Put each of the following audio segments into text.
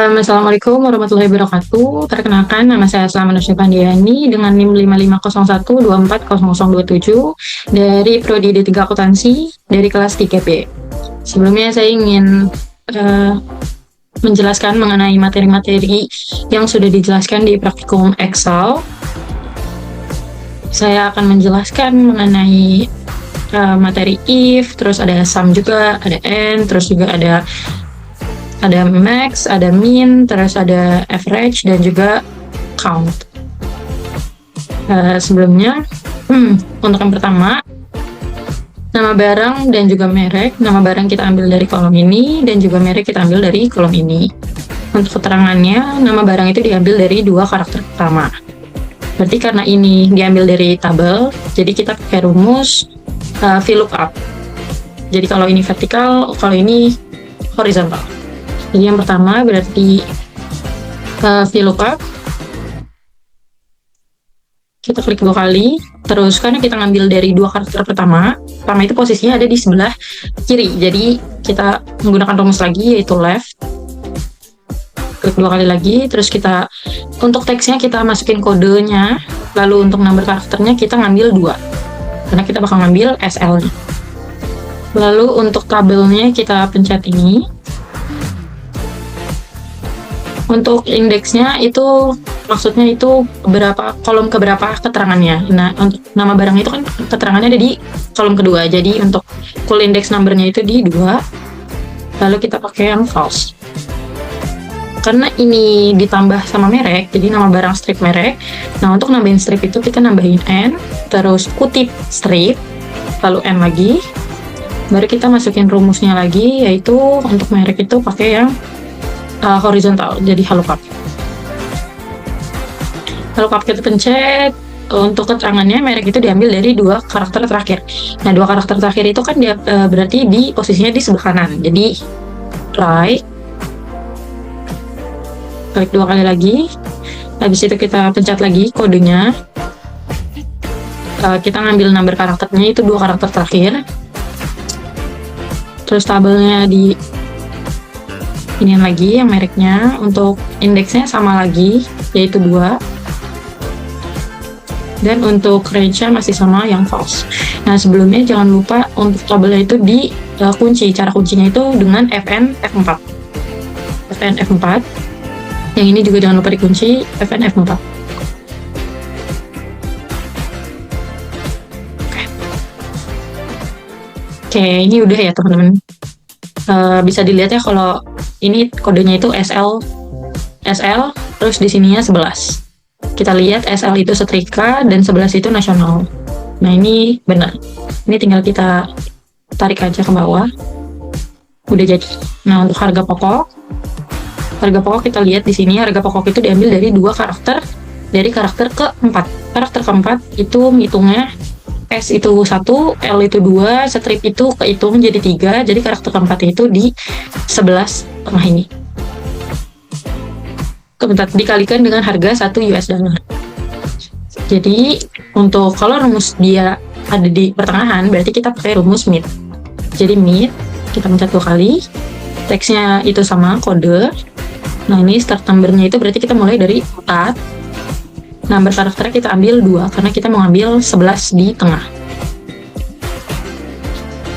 Assalamualaikum warahmatullahi wabarakatuh. Perkenalkan, nama saya Salma Nursyah Pandiani dengan NIM 5501240027 dari Prodi D3 Akuntansi dari kelas 3B. Sebelumnya saya ingin menjelaskan mengenai materi-materi yang sudah dijelaskan di praktikum Excel. Saya akan menjelaskan mengenai materi if, terus ada sum juga, ada and, terus juga ada max, ada min, terus ada average, dan juga count. Sebelumnya, untuk yang pertama, nama barang dan juga merek. Nama barang kita ambil dari kolom ini, dan juga merek kita ambil dari kolom ini. Untuk keterangannya, nama barang itu diambil dari dua karakter pertama. Berarti karena ini diambil dari tabel, jadi kita pakai rumus VLOOKUP. Jadi kalau ini vertikal, kalau ini horizontal. Jadi yang pertama berarti VLOOKUP, kita klik 2 kali, terus karena kita ngambil dari dua karakter pertama itu posisinya ada di sebelah kiri, jadi kita menggunakan rumus lagi yaitu left, klik 2 kali lagi, terus kita untuk teksnya kita masukin kodenya, lalu untuk nomor karakternya kita ngambil 2 karena kita bakal ngambil SL nya. Lalu untuk tabelnya kita pencet ini. Untuk indeksnya itu maksudnya itu kolom keberapa keterangannya. Nah, untuk nama barang itu kan keterangannya ada di kolom kedua. Jadi untuk full index numbernya itu di 2. Lalu kita pakai yang false. Karena ini ditambah sama merek, jadi nama barang strip merek. Nah, untuk nambahin strip itu kita nambahin n, terus kutip strip, lalu n lagi. Baru kita masukin rumusnya lagi, yaitu untuk merek itu pakai yang horizontal, jadi VLOOKUP. VLOOKUP kita pencet. Untuk keterangannya merek itu diambil dari dua karakter terakhir. Nah, dua karakter terakhir itu kan dia berarti di posisinya di sebelah kanan. Jadi right, klik 2 kali lagi. Habis itu kita pencet lagi kodenya. Kita ngambil number karakternya itu dua karakter terakhir. Terus tabelnya di ini lagi yang mereknya. Untuk indeksnya sama lagi yaitu 2, dan untuk range-nya masih sama yang false. Nah, sebelumnya jangan lupa untuk tabelnya itu di kunci. Cara kuncinya itu dengan Fn F4. Fn F4. Yang ini juga jangan lupa dikunci Fn F4. Oke, ini udah ya teman-teman. Bisa dilihat ya kalau ini kodenya itu SL, terus di sininya 11. Kita lihat SL itu setrika dan 11 itu nasional. Nah, ini benar. Ini tinggal kita tarik aja ke bawah. Udah jadi. Nah, untuk harga pokok kita lihat di sini harga pokok itu diambil dari dua karakter, dari karakter keempat. Karakter keempat itu ngitungnya S itu 1, L itu 2, strip itu kehitung jadi 3, jadi karakter keempat itu di 11 tengah ini. Kemudian dikalikan dengan harga 1 US dollar. Jadi untuk kalau rumus dia ada di pertengahan, berarti kita pakai rumus mid. Jadi mid, kita pencet 2 kali, teksnya itu sama kode. Nah, ini start numbernya itu berarti kita mulai dari 4. Number karakternya kita ambil 2 karena kita mau ambil 11 di tengah.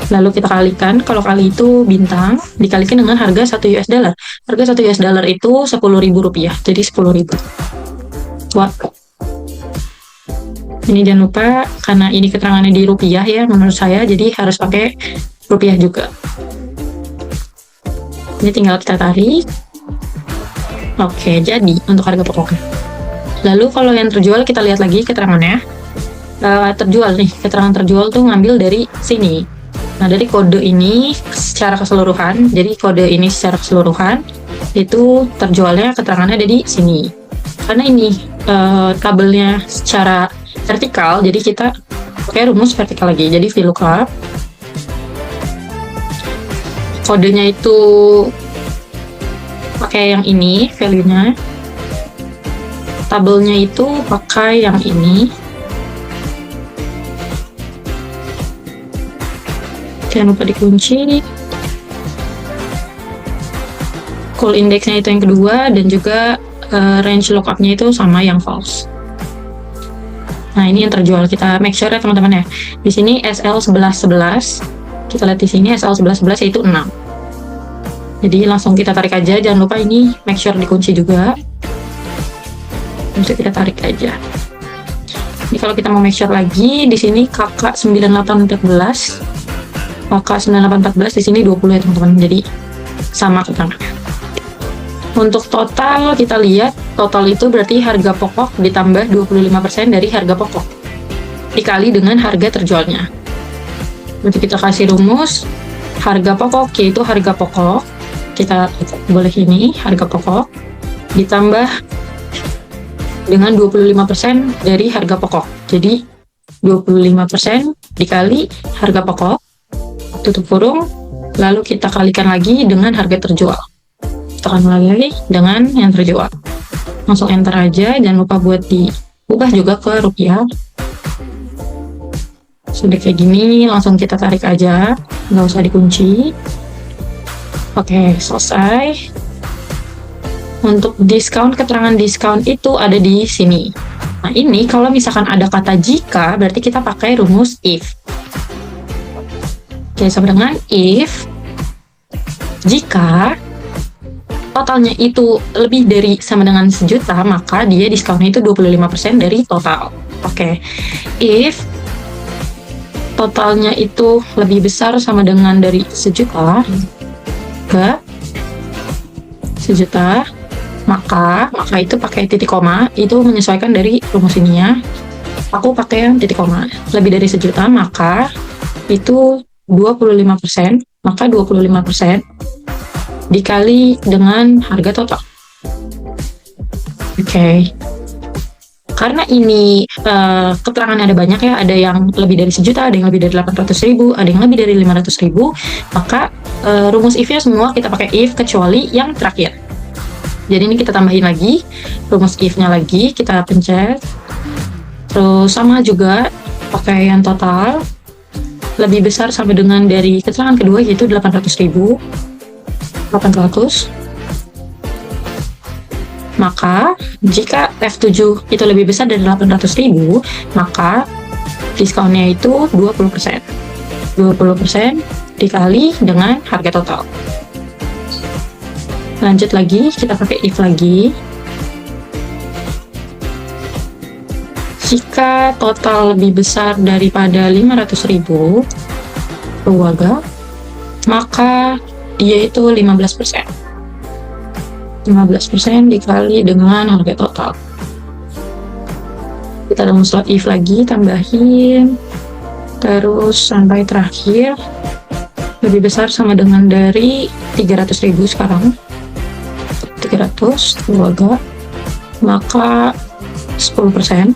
Lalu kita kalikan, kalau kali itu bintang, dikalikan dengan harga 1 US dollar. Harga 1 US dollar itu Rp10.000, jadi 10.000. Wah. Ini jangan lupa, karena ini keterangannya di rupiah ya, menurut saya, jadi harus pakai rupiah juga. Ini tinggal kita tarik. Oke, jadi untuk harga pokoknya. Lalu kalau yang terjual kita lihat lagi keterangannya. Terjual nih, keterangan terjual tuh ngambil dari sini. Nah, dari kode ini secara keseluruhan, jadi kode ini secara keseluruhan itu terjualnya keterangannya ada di sini. Karena ini tabelnya secara vertikal, jadi kita pakai rumus vertikal lagi. Jadi VLOOKUP, kodenya itu pakai yang ini, value-nya. Tabelnya itu pakai yang ini. Jangan lupa dikunci. call indexnya itu yang kedua, dan juga range lookupnya itu sama yang false. Nah, ini yang terjual. Kita make sure ya teman-teman ya. Di sini SL1111. Kita lihat di sini SL1111 yaitu 6. Jadi langsung kita tarik aja. Jangan lupa ini make sure dikunci juga. Bisa kita tarik aja. Ini kalau kita mau make sure lagi, di sini KK9814. KK9814 di sini 20 ya teman-teman. Jadi sama keterangannya. Untuk total, kita lihat total itu berarti harga pokok ditambah 25% dari harga pokok dikali dengan harga terjualnya. Berarti kita kasih rumus harga pokok, yaitu harga pokok, kita boleh ini harga pokok ditambah dengan 25% dari harga pokok. Jadi 25% dikali harga pokok, tutup kurung, lalu kita kalikan lagi dengan harga terjual. Tekan lagi dengan yang terjual. Langsung enter aja, jangan lupa buat diubah juga ke rupiah. Sudah kayak gini, langsung kita tarik aja, nggak usah dikunci. Oke, selesai. Untuk diskon, keterangan diskon itu ada di sini. Nah, ini kalau misalkan ada kata jika, berarti kita pakai rumus if. Oke, sama dengan if, jika totalnya itu lebih dari sama dengan 1 juta, maka dia diskonnya itu 25% dari total. Oke. If totalnya itu lebih besar sama dengan dari 1 juta ke 1 juta, maka itu pakai titik koma, itu menyesuaikan dari rumus ini ya. Aku pakai yang titik koma. Lebih dari 1 juta, maka itu 25%, maka 25% dikali dengan harga total. Oke. Karena ini keterangannya ada banyak ya, ada yang lebih dari 1 juta, ada yang lebih dari 800.000, ada yang lebih dari 500.000, maka rumus if-nya semua kita pakai if kecuali yang terakhir. Jadi ini kita tambahin lagi rumus if-nya lagi, kita pencet. Terus sama juga pakai yang total lebih besar sama dengan dari keterangan kedua, yaitu 800.000. 800. Maka jika F7 itu lebih besar dari 800.000, maka diskonnya itu 20%. 20% dikali dengan harga total. Lanjut lagi, kita pakai if lagi. Jika total lebih besar daripada 500.000 keluarga, maka dia itu 15%. 15% dikali dengan harga total. Kita rumus if lagi, tambahin, terus sampai terakhir lebih besar sama dengan dari 300.000 sekarang. 300 keluarga, maka 10%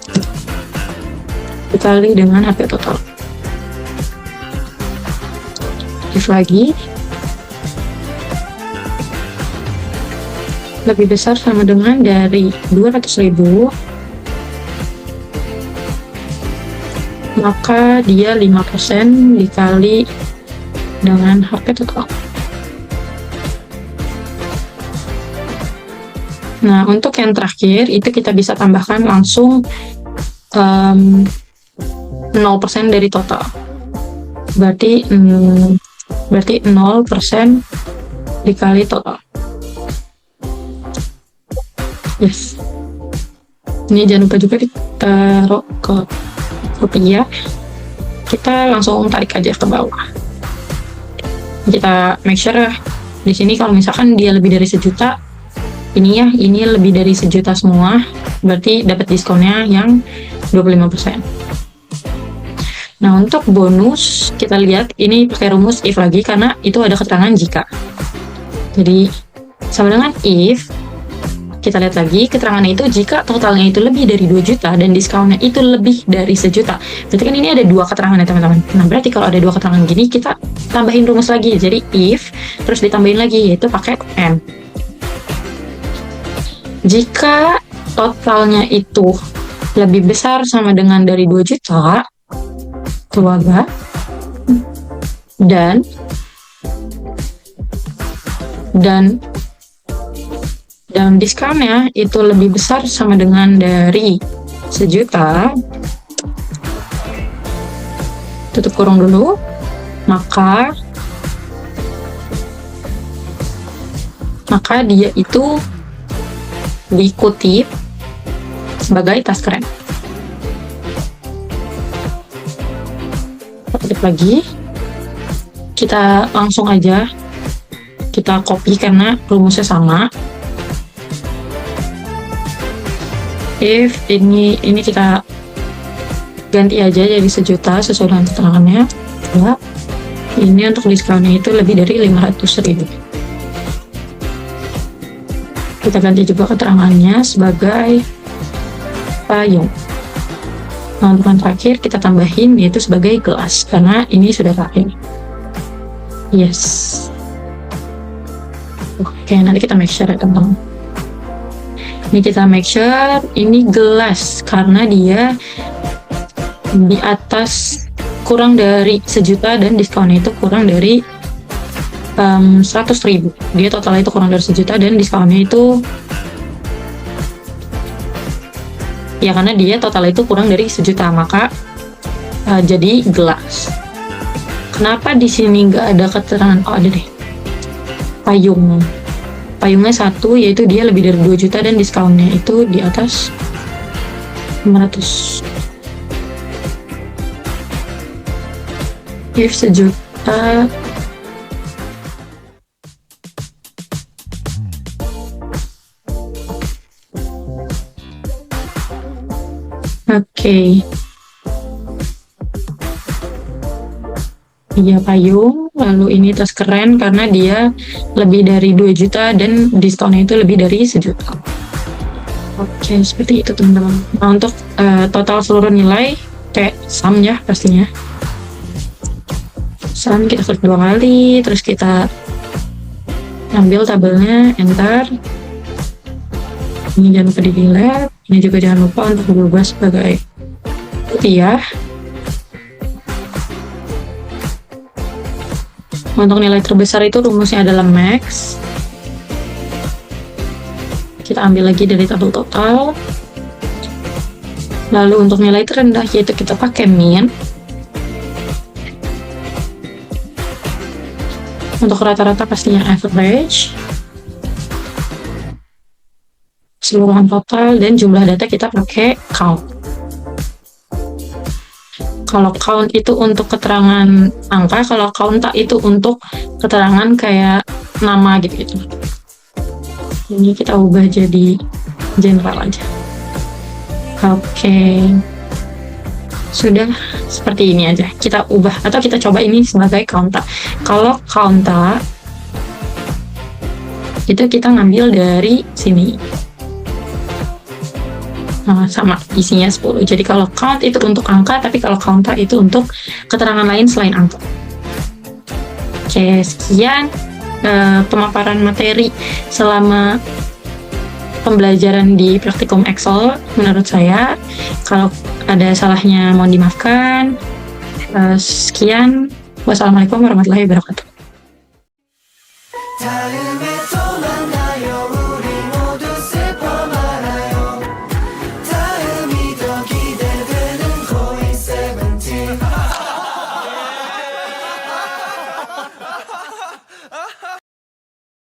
dikali dengan harga total. If lagi, lebih besar sama dengan dari 200.000, maka dia 5% dikali dengan harga total. Nah, untuk yang terakhir itu kita bisa tambahkan langsung 0% dari total. Berarti 0% dikali total. Yes. Ini jangan lupa juga ditaruh ke rupiah. Kita langsung tarik aja ke bawah. Kita make sure di sini kalau misalkan dia lebih dari 1 juta, ini lebih dari 1 juta semua, berarti dapat diskonnya yang 25%. Nah, untuk bonus kita lihat ini pakai rumus if lagi karena itu ada keterangan jika. Jadi sama dengan if, kita lihat lagi keterangannya itu jika totalnya itu lebih dari 2 juta dan diskonnya itu lebih dari 1 juta. Berarti kan ini ada 2 keterangan ya teman-teman. Nah, berarti kalau ada 2 keterangan gini kita tambahin rumus lagi. Jadi if terus ditambahin lagi, yaitu pakai M. Jika totalnya itu lebih besar sama dengan dari 2 juta keluarga dan dan diskonnya itu lebih besar sama dengan dari 1.000.000, tutup kurung dulu, maka dia itu dikutip sebagai tas keren. Kutip lagi, kita langsung aja kita copy karena rumusnya sama. If ini kita ganti aja jadi 1.000.000 sesuai dengan keterangannya. Ya, ini untuk diskonnya itu lebih dari 500.000. Kita ganti juga keterangannya sebagai payung. Nah, untuk yang terakhir kita tambahin yaitu sebagai gelas karena ini sudah terakhir. Yes. Oke, nanti kita make sure ya teman-teman. Ini kita make sure ini gelas karena dia di atas kurang dari 1.000.000 dan diskonnya itu kurang dari 100.000. Dia totalnya itu kurang dari 1.000.000 dan diskonnya itu ya karena dia total itu kurang dari 1.000.000, maka jadi gelas. Kenapa di sini nggak ada keterangan? Oh, ada deh. Payungnya 1, yaitu dia lebih dari 2.000.000 dan diskonnya itu di atas 500. If 1.000.000 Oke. Iya, payung, lalu ini tas keren karena dia lebih dari 2.000.000 dan diskonnya itu lebih dari 1.000.000. Oke, seperti itu teman-teman. Nah, untuk total seluruh nilai kayak sum ya pastinya. Sum kita klik 2 kali, terus kita ambil tabelnya, enter. Ini jangan lupa di delete, ini juga jangan lupa untuk berubah sebagai rupiah. Untuk nilai terbesar itu rumusnya adalah max. Kita ambil lagi dari tabel total. Lalu untuk nilai terendah yaitu kita pakai min. Untuk rata-rata pastinya average. Keseluruhan total dan jumlah data kita pakai count. Kalau count itu untuk keterangan angka, kalau count itu untuk keterangan kayak nama gitu. Ini kita ubah jadi general aja. Oke. Sudah seperti ini aja. Kita ubah atau kita coba ini sebagai count. Kalau count itu kita ngambil dari sini. Nah, sama isinya 10. Jadi kalau count itu untuk angka, tapi kalau counter itu untuk keterangan lain selain angka. Oke, sekian pemaparan materi selama pembelajaran di praktikum Excel menurut saya. Kalau ada salahnya mohon dimaafkan. Sekian. Wassalamualaikum warahmatullahi wabarakatuh.